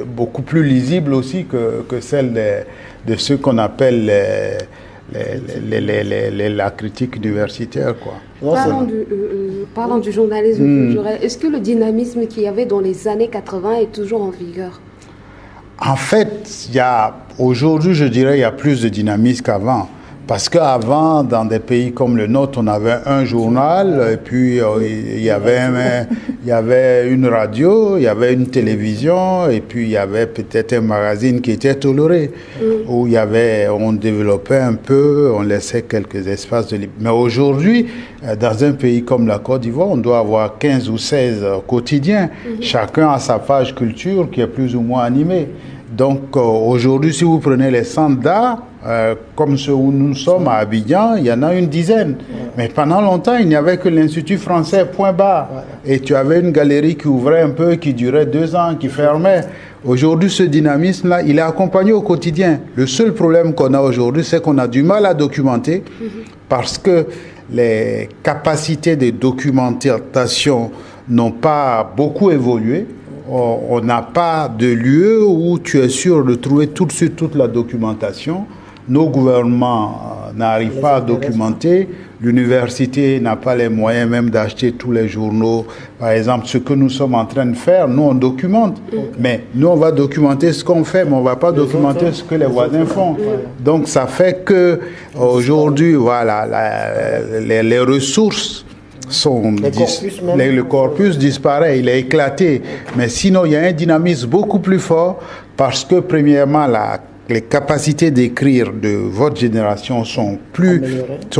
beaucoup plus lisible aussi que celle de ceux qu'on appelle la critique universitaire, quoi. Parlant du journalisme culturel, est-ce que le dynamisme qu'il y avait dans les années 80 est toujours en vigueur? En fait, aujourd'hui, je dirais, il y a plus de dynamisme qu'avant. Parce qu'avant, dans des pays comme le nôtre, on avait un journal, et puis il y avait une radio, il y avait une télévision, et puis il y avait peut-être un magazine qui était toléré, où on développait un peu, on laissait quelques espaces de liberté. Mais aujourd'hui, dans un pays comme la Côte d'Ivoire, on doit avoir 15 ou 16 quotidiens. Chacun a sa page culture qui est plus ou moins animée. Donc aujourd'hui, si vous prenez les centres d'art, comme ceux où nous sommes à Abidjan, il y en a une dizaine. Mais pendant longtemps, il n'y avait que l'Institut français, point barre. Et tu avais une galerie qui ouvrait un peu, qui durait 2 ans, qui fermait. Aujourd'hui, ce dynamisme-là, il est accompagné au quotidien. Le seul problème qu'on a aujourd'hui, c'est qu'on a du mal à documenter parce que les capacités de documentation n'ont pas beaucoup évolué. On n'a pas de lieu où tu es sûr de trouver tout de suite toute la documentation. Nos gouvernements n'arrivent pas à documenter. L'université n'a pas les moyens même d'acheter tous les journaux. Par exemple, ce que nous sommes en train de faire, nous, on documente. Mais nous, on va documenter ce qu'on fait, mais on ne va pas documenter ce que les voisins font. Donc, ça fait que aujourd'hui, voilà, les ressources le corpus disparaît, il est éclaté. Mais sinon, il y a un dynamisme beaucoup plus fort parce que, premièrement, les capacités d'écrire de votre génération sont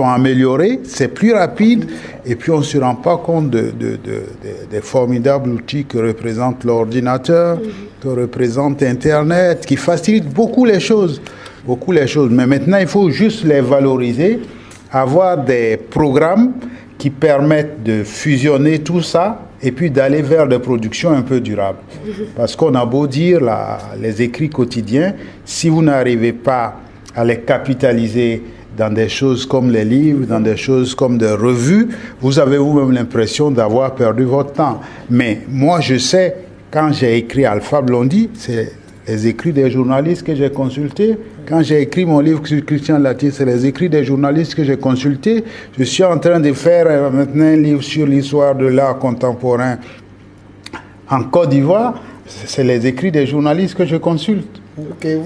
améliorées, c'est plus rapide, et puis on ne se rend pas compte des formidables outils que représente l'ordinateur, que représente Internet, qui facilitent beaucoup les choses. Mais maintenant, il faut juste les valoriser, avoir des programmes qui permettent de fusionner tout ça et puis d'aller vers des productions un peu durables. Parce qu'on a beau dire, les écrits quotidiens, si vous n'arrivez pas à les capitaliser dans des choses comme les livres, dans des choses comme des revues, vous avez vous-même l'impression d'avoir perdu votre temps. Mais moi, je sais, quand j'ai écrit Alpha Blondy, c'est les écrits des journalistes que j'ai consultés. Quand j'ai écrit mon livre sur Christian Latier, c'est les écrits des journalistes que j'ai consultés. Je suis en train de faire maintenant un livre sur l'histoire de l'art contemporain en Côte d'Ivoire. C'est les écrits des journalistes que je consulte. Okay.